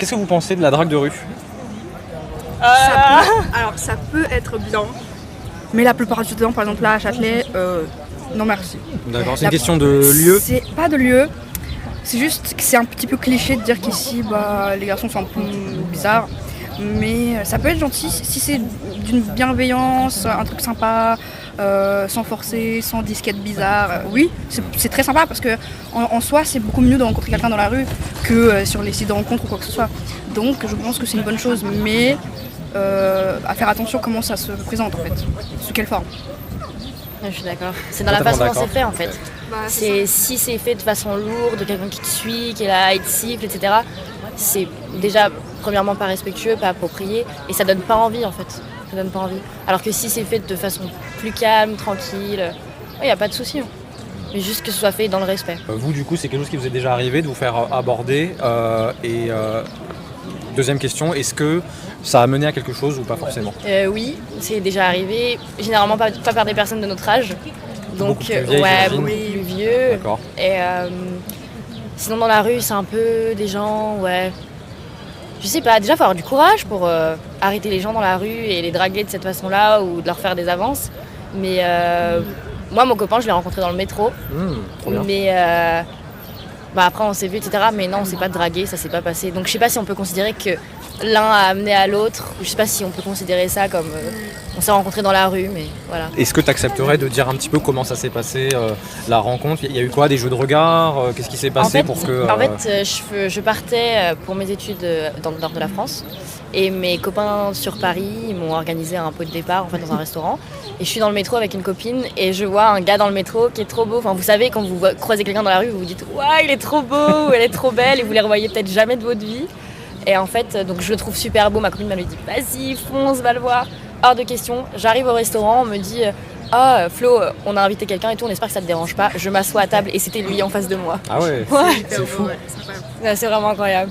Qu'est-ce que vous pensez de la drague de rue? Ça peut être bien, mais la plupart du temps, par exemple là à Châtelet, non merci. D'accord, c'est une question de lieu. C'est pas de lieu, c'est juste que c'est un petit peu cliché de dire qu'ici les garçons sont un peu bizarres, mais ça peut être gentil si c'est d'une bienveillance, un truc sympa, sans forcer, sans disquette bizarre. Oui, c'est très sympa parce que en soi c'est beaucoup mieux de rencontrer quelqu'un dans la rue que sur les sites de rencontres ou quoi que ce soit. Donc je pense que c'est une bonne chose, mais à faire attention comment ça se présente en fait, sous quelle forme. Je suis d'accord. C'est dans la façon dont c'est fait en fait. C'est Si c'est fait de façon lourde, de quelqu'un qui te suit, qui est là, il te siffle, etc. C'est déjà premièrement pas respectueux, pas approprié, et ça donne pas envie en fait. Ça donne pas envie. Alors que si c'est fait de façon plus calme, tranquille, il n'y a pas de souci. Mais juste que ce soit fait dans le respect. Vous, du coup, c'est quelque chose qui vous est déjà arrivé de vous faire aborder deuxième question, est-ce que ça a mené à quelque chose ou pas forcément? Oui, c'est déjà arrivé. Généralement pas par des personnes de notre âge. Donc beaucoup plus vieilles, beaucoup plus vieux. D'accord. Et sinon dans la rue, c'est un peu des gens, je sais pas, déjà faut avoir du courage pour arrêter les gens dans la rue et les draguer de cette façon-là ou de leur faire des avances. Mais moi, mon copain, je l'ai rencontré dans le métro. Trop bien. Mais après, on s'est vu, etc. Mais non, on s'est pas dragué, ça s'est pas passé. Donc je sais pas si on peut considérer que l'un a amené à l'autre. Je sais pas si on peut considérer ça comme on s'est rencontrés dans la rue, mais voilà. Est-ce que tu accepterais de dire un petit peu comment ça s'est passé, la rencontre? Il y a eu quoi? Des jeux de regard? Qu'est-ce qui s'est passé pour que... Je partais pour mes études dans le nord de la France. Et mes copains sur Paris ils m'ont organisé un pot de départ en fait, dans un restaurant. Et je suis dans le métro avec une copine et je vois un gars dans le métro qui est trop beau. Enfin, vous savez, quand vous croisez quelqu'un dans la rue, vous vous dites « Waouh, il est trop beau !» ou « Elle est trop belle !» et vous les revoyez peut-être jamais de votre vie. Et en fait, donc je le trouve super beau. Ma copine m'a dit « Vas-y, fonce, va le voir !» Hors de question. J'arrive au restaurant, on me dit « Ah, Flo, on a invité quelqu'un et tout, on espère que ça te dérange pas. » Je m'assois à table et c'était lui en face de moi. Ah ouais, Ouais. c'est fou. C'est vraiment incroyable.